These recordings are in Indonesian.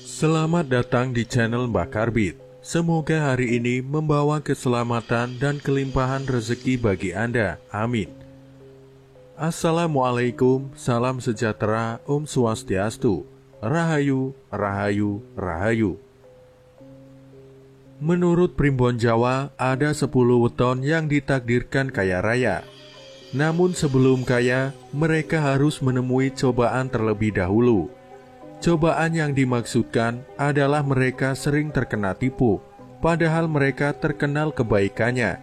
Selamat datang di channel Mbah Karbit. Semoga hari ini membawa keselamatan dan kelimpahan rezeki bagi Anda. Amin. Assalamualaikum, salam sejahtera, Om Swastiastu, Rahayu, Rahayu, Rahayu. Menurut Primbon Jawa, ada 10 weton yang ditakdirkan kaya raya. Namun sebelum kaya, mereka harus menemui cobaan terlebih dahulu. Cobaan yang dimaksudkan adalah mereka sering terkena tipu, padahal mereka terkenal kebaikannya.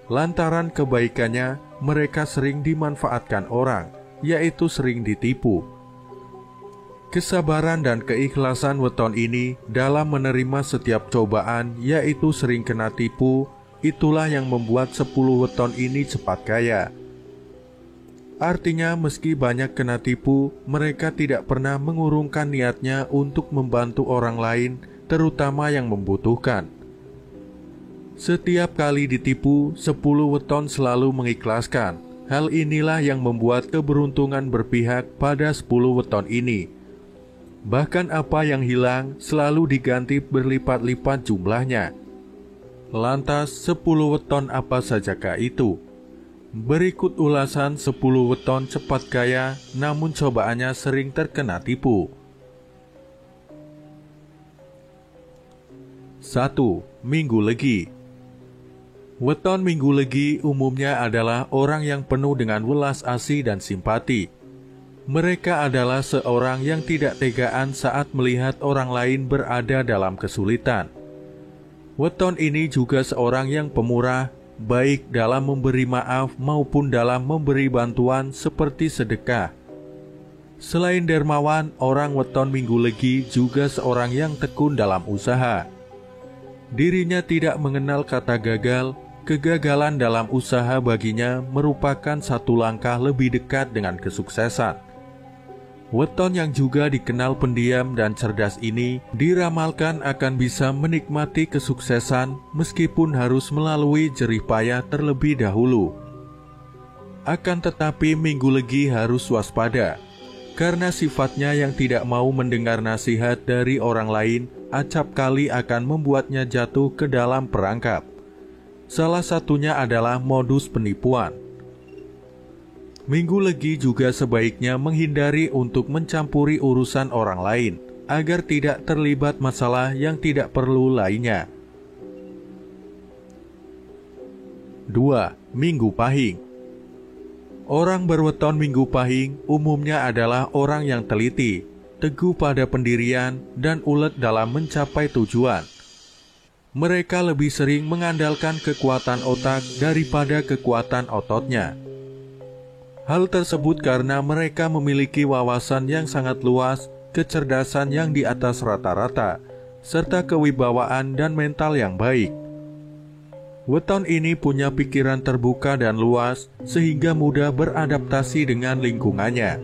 Lantaran kebaikannya, mereka sering dimanfaatkan orang, yaitu sering ditipu. Kesabaran dan keikhlasan weton ini dalam menerima setiap cobaan, yaitu sering kena tipu, itulah yang membuat 10 weton ini cepat kaya. Artinya meski banyak kena tipu, mereka tidak pernah mengurungkan niatnya untuk membantu orang lain, terutama yang membutuhkan. Setiap kali ditipu, 10 weton selalu mengikhlaskan. Hal inilah yang membuat keberuntungan berpihak pada 10 weton ini. Bahkan apa yang hilang selalu diganti berlipat-lipat jumlahnya. Lantas 10 weton apa sajakah itu? Berikut ulasan 10 weton cepat kaya, namun cobaannya sering terkena tipu. 1. Minggu Legi. Weton Minggu Legi umumnya adalah orang yang penuh dengan welas asih dan simpati. Mereka adalah seorang yang tidak tegaan saat melihat orang lain berada dalam kesulitan. Weton ini juga seorang yang pemurah, baik dalam memberi maaf maupun dalam memberi bantuan seperti sedekah. Selain dermawan, orang weton Minggu Legi juga seorang yang tekun dalam usaha. Dirinya tidak mengenal kata gagal. Kegagalan dalam usaha baginya merupakan satu langkah lebih dekat dengan kesuksesan. Weton yang juga dikenal pendiam dan cerdas ini diramalkan akan bisa menikmati kesuksesan meskipun harus melalui jerih payah terlebih dahulu. Akan tetapi Minggu Legi harus waspada, karena sifatnya yang tidak mau mendengar nasihat dari orang lain acap kali akan membuatnya jatuh ke dalam perangkap. Salah satunya adalah modus penipuan. Minggu Legi juga sebaiknya menghindari untuk mencampuri urusan orang lain, agar tidak terlibat masalah yang tidak perlu lainnya. 2. Minggu Pahing. Orang berweton Minggu Pahing umumnya adalah orang yang teliti, teguh pada pendirian, dan ulet dalam mencapai tujuan. Mereka lebih sering mengandalkan kekuatan otak daripada kekuatan ototnya. Hal tersebut karena mereka memiliki wawasan yang sangat luas, kecerdasan yang di atas rata-rata, serta kewibawaan dan mental yang baik. Weton ini punya pikiran terbuka dan luas, sehingga mudah beradaptasi dengan lingkungannya.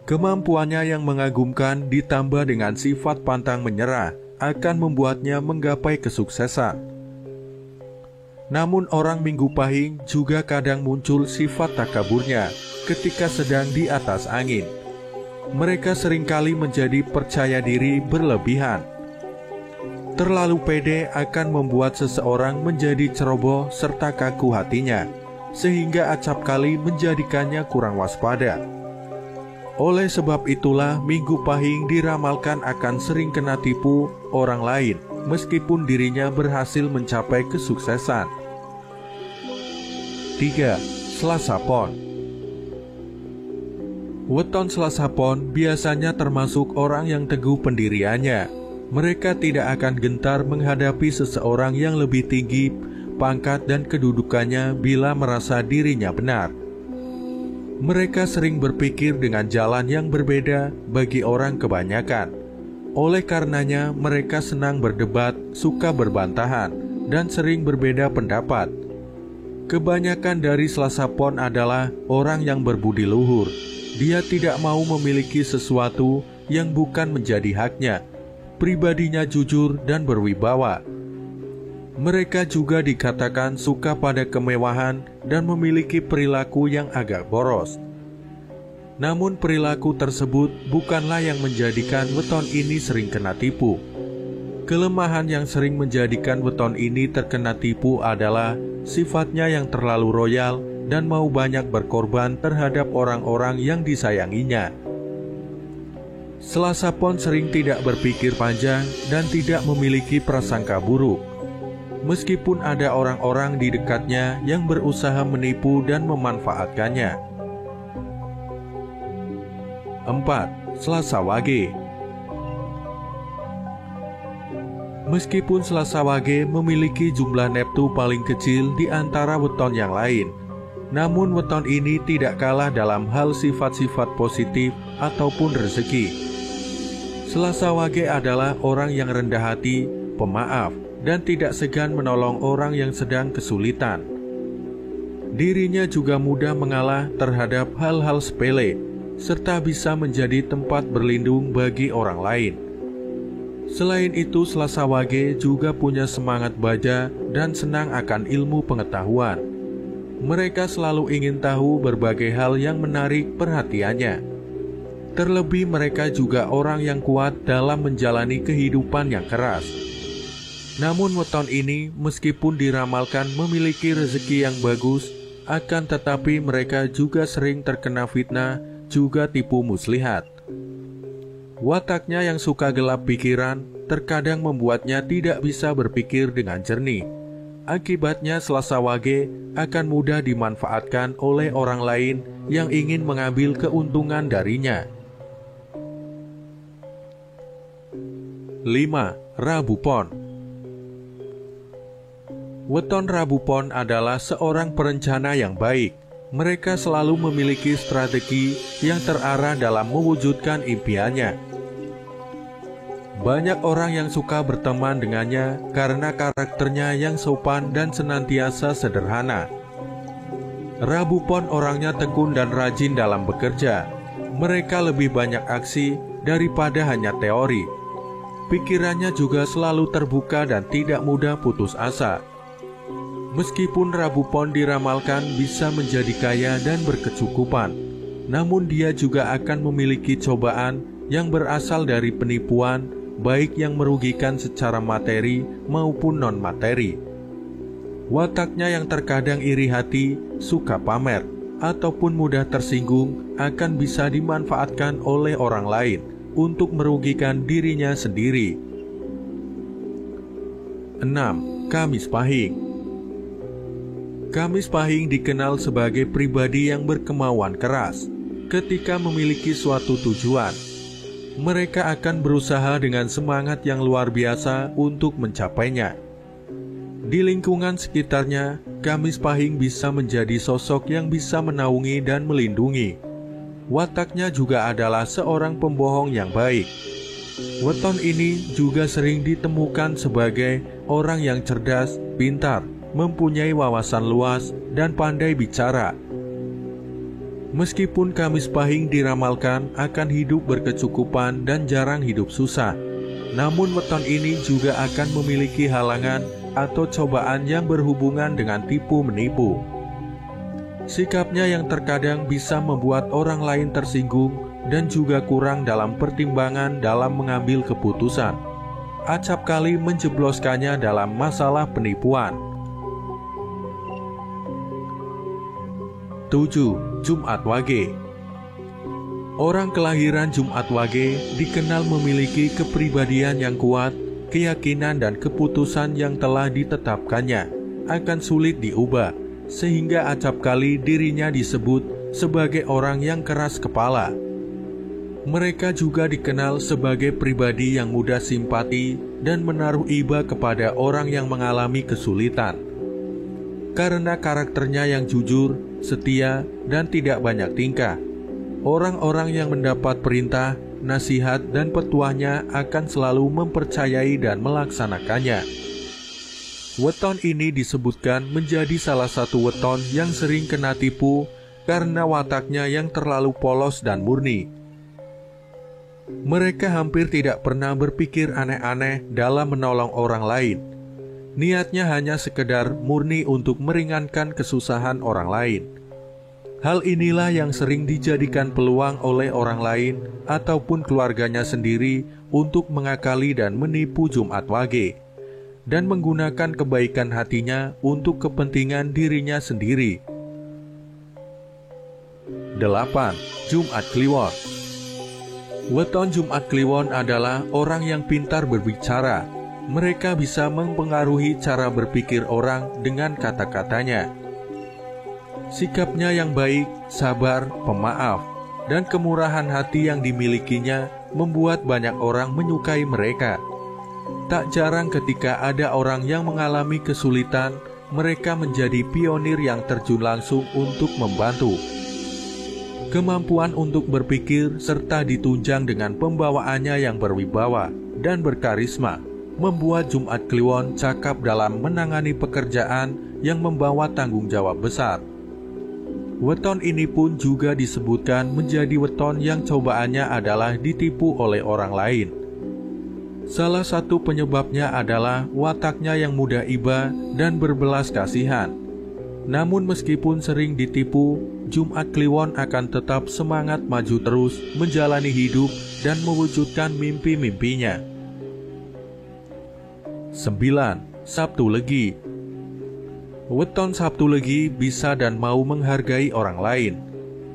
Kemampuannya yang mengagumkan ditambah dengan sifat pantang menyerah, akan membuatnya menggapai kesuksesan. Namun orang Minggu Pahing juga kadang muncul sifat takaburnya ketika sedang di atas angin. Mereka seringkali menjadi percaya diri berlebihan. Terlalu pede akan membuat seseorang menjadi ceroboh serta kaku hatinya, sehingga acap kali menjadikannya kurang waspada. Oleh sebab itulah Minggu Pahing diramalkan akan sering kena tipu orang lain, meskipun dirinya berhasil mencapai kesuksesan. 3. Selasa Pon. Weton Selasa Pon biasanya termasuk orang yang teguh pendiriannya. Mereka tidak akan gentar menghadapi seseorang yang lebih tinggi pangkat dan kedudukannya bila merasa dirinya benar. Mereka sering berpikir dengan jalan yang berbeda bagi orang kebanyakan. Oleh karenanya, mereka senang berdebat, suka berbantahan, dan sering berbeda pendapat. Kebanyakan dari Selasa Pon adalah orang yang berbudi luhur. Dia tidak mau memiliki sesuatu yang bukan menjadi haknya. Pribadinya jujur dan berwibawa. Mereka juga dikatakan suka pada kemewahan dan memiliki perilaku yang agak boros. Namun perilaku tersebut bukanlah yang menjadikan weton ini sering kena tipu. Kelemahan yang sering menjadikan weton ini terkena tipu adalah sifatnya yang terlalu royal dan mau banyak berkorban terhadap orang-orang yang disayanginya. Selasa Pon sering tidak berpikir panjang dan tidak memiliki prasangka buruk. Meskipun ada orang-orang di dekatnya yang berusaha menipu dan memanfaatkannya. 4. Selasa Wage. Meskipun Selasa Wage memiliki jumlah neptu paling kecil di antara weton yang lain, namun weton ini tidak kalah dalam hal sifat-sifat positif ataupun rezeki. Selasa Wage adalah orang yang rendah hati, pemaaf, dan tidak segan menolong orang yang sedang kesulitan. Dirinya juga mudah mengalah terhadap hal-hal sepele, serta bisa menjadi tempat berlindung bagi orang lain. Selain itu, Selasa Wage juga punya semangat baja dan senang akan ilmu pengetahuan. Mereka selalu ingin tahu berbagai hal yang menarik perhatiannya. Terlebih mereka juga orang yang kuat dalam menjalani kehidupan yang keras. Namun weton ini meskipun diramalkan memiliki rezeki yang bagus, akan tetapi mereka juga sering terkena fitnah, juga tipu muslihat. Wataknya yang suka gelap pikiran terkadang membuatnya tidak bisa berpikir dengan jernih. Akibatnya Selasa Wage akan mudah dimanfaatkan oleh orang lain yang ingin mengambil keuntungan darinya. 5. Rabu Pon. Weton Rabu Pon adalah seorang perencana yang baik. Mereka selalu memiliki strategi yang terarah dalam mewujudkan impiannya. Banyak orang yang suka berteman dengannya karena karakternya yang sopan dan senantiasa sederhana. Rabu Pon orangnya tekun dan rajin dalam bekerja. Mereka lebih banyak aksi daripada hanya teori. Pikirannya juga selalu terbuka dan tidak mudah putus asa. Meskipun Rabu Pon diramalkan bisa menjadi kaya dan berkecukupan, namun dia juga akan memiliki cobaan yang berasal dari penipuan, baik yang merugikan secara materi maupun non-materi. Wataknya yang terkadang iri hati, suka pamer, ataupun mudah tersinggung akan bisa dimanfaatkan oleh orang lain untuk merugikan dirinya sendiri. 6. Kamis Pahing. Kamis Pahing dikenal sebagai pribadi yang berkemauan keras. Ketika memiliki suatu tujuan, mereka akan berusaha dengan semangat yang luar biasa untuk mencapainya. Di lingkungan sekitarnya, Kamis Pahing bisa menjadi sosok yang bisa menaungi dan melindungi. Wataknya juga adalah seorang pembohong yang baik. Weton ini juga sering ditemukan sebagai orang yang cerdas, pintar, mempunyai wawasan luas, dan pandai bicara. Meskipun Kamis Pahing diramalkan akan hidup berkecukupan dan jarang hidup susah, namun weton ini juga akan memiliki halangan atau cobaan yang berhubungan dengan tipu menipu. Sikapnya yang terkadang bisa membuat orang lain tersinggung dan juga kurang dalam pertimbangan dalam mengambil keputusan. Acap kali menjebloskannya dalam masalah penipuan. 7. Jumat Wage. Orang kelahiran Jumat Wage dikenal memiliki kepribadian yang kuat, keyakinan dan keputusan yang telah ditetapkannya akan sulit diubah, sehingga acap kali dirinya disebut sebagai orang yang keras kepala. Mereka juga dikenal sebagai pribadi yang mudah simpati dan menaruh iba kepada orang yang mengalami kesulitan. Karena karakternya yang jujur, setia, dan tidak banyak tingkah, orang-orang yang mendapat perintah, nasihat, dan petuahnya akan selalu mempercayai dan melaksanakannya. Weton ini disebutkan menjadi salah satu weton yang sering kena tipu karena wataknya yang terlalu polos dan murni. Mereka hampir tidak pernah berpikir aneh-aneh dalam menolong orang lain. Niatnya hanya sekedar murni untuk meringankan kesusahan orang lain. Hal inilah yang sering dijadikan peluang oleh orang lain ataupun keluarganya sendiri untuk mengakali dan menipu Jumat Wage, dan menggunakan kebaikan hatinya untuk kepentingan dirinya sendiri. 8. Jumat Kliwon. Weton Jumat Kliwon adalah orang yang pintar berbicara. Mereka bisa mempengaruhi cara berpikir orang dengan kata-katanya. Sikapnya yang baik, sabar, pemaaf, dan kemurahan hati yang dimilikinya membuat banyak orang menyukai mereka. Tak jarang ketika ada orang yang mengalami kesulitan, mereka menjadi pionir yang terjun langsung untuk membantu. Kemampuan untuk berpikir serta ditunjang dengan pembawaannya yang berwibawa dan berkarisma membuat Jumat Kliwon cakap dalam menangani pekerjaan yang membawa tanggung jawab besar. Weton ini pun juga disebutkan menjadi weton yang cobaannya adalah ditipu oleh orang lain. Salah satu penyebabnya adalah wataknya yang mudah iba dan berbelas kasihan. Namun meskipun sering ditipu, Jumat Kliwon akan tetap semangat maju terus menjalani hidup dan mewujudkan mimpi-mimpinya. 9. Sabtu Legi. Weton Sabtu Legi bisa dan mau menghargai orang lain.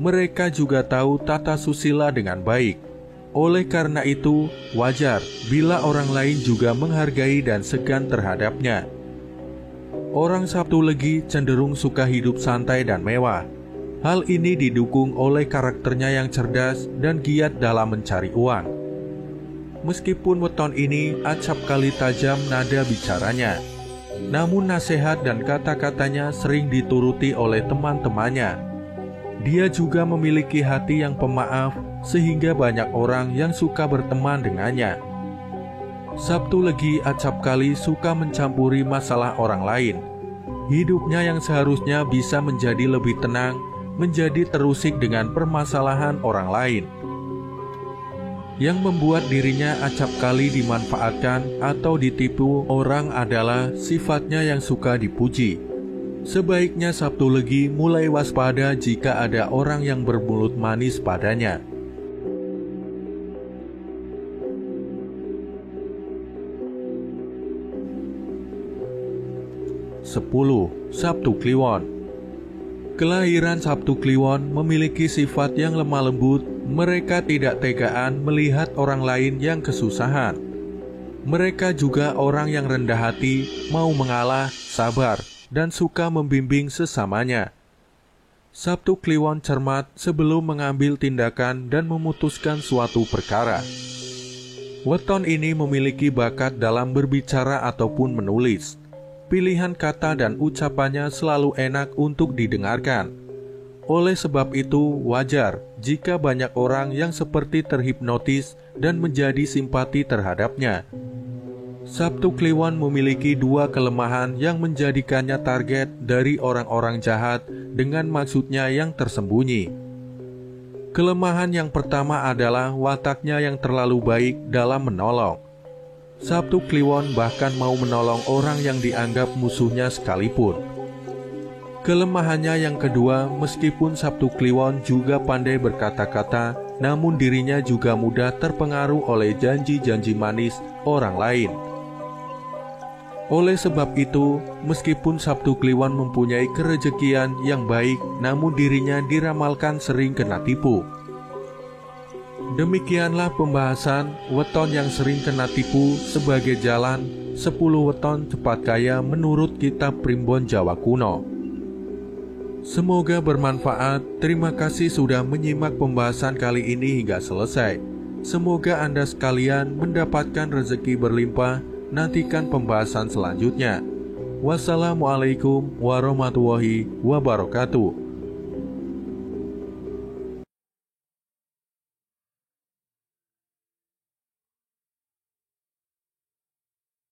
Mereka juga tahu tata susila dengan baik. Oleh karena itu, wajar bila orang lain juga menghargai dan segan terhadapnya. Orang Sabtu Legi cenderung suka hidup santai dan mewah. Hal ini didukung oleh karakternya yang cerdas dan giat dalam mencari uang. Meskipun weton ini acap kali tajam nada bicaranya, namun nasihat dan kata-katanya sering dituruti oleh teman-temannya. Dia juga memiliki hati yang pemaaf, sehingga banyak orang yang suka berteman dengannya. Sabtu Legi acap kali suka mencampuri masalah orang lain. Hidupnya yang seharusnya bisa menjadi lebih tenang, menjadi terusik dengan permasalahan orang lain. Yang membuat dirinya acap kali dimanfaatkan atau ditipu orang adalah sifatnya yang suka dipuji. Sebaiknya Sabtu Legi mulai waspada jika ada orang yang bermulut manis padanya. 10. Sabtu Kliwon. Kelahiran Sabtu Kliwon memiliki sifat yang lemah lembut. Mereka tidak tegaan melihat orang lain yang kesusahan. Mereka juga orang yang rendah hati, mau mengalah, sabar, dan suka membimbing sesamanya. Sabtu Kliwon cermat sebelum mengambil tindakan dan memutuskan suatu perkara. Weton ini memiliki bakat dalam berbicara ataupun menulis. Pilihan kata dan ucapannya selalu enak untuk didengarkan. Oleh sebab itu, wajar jika banyak orang yang seperti terhipnotis dan menjadi simpati terhadapnya. Sabtu Kliwon memiliki dua kelemahan yang menjadikannya target dari orang-orang jahat dengan maksudnya yang tersembunyi. Kelemahan yang pertama adalah wataknya yang terlalu baik dalam menolong. Sabtu Kliwon bahkan mau menolong orang yang dianggap musuhnya sekalipun. Kelemahannya yang kedua, meskipun Sabtu Kliwon juga pandai berkata-kata, namun dirinya juga mudah terpengaruh oleh janji-janji manis orang lain. Oleh sebab itu, meskipun Sabtu Kliwon mempunyai kerejekian yang baik, namun dirinya diramalkan sering kena tipu. Demikianlah pembahasan weton yang sering kena tipu sebagai jalan 10 weton cepat kaya menurut kitab Primbon Jawa Kuno. Semoga bermanfaat. Terima kasih sudah menyimak pembahasan kali ini hingga selesai. Semoga Anda sekalian mendapatkan rezeki berlimpah. Nantikan pembahasan selanjutnya. Wassalamualaikum warahmatullahi wabarakatuh.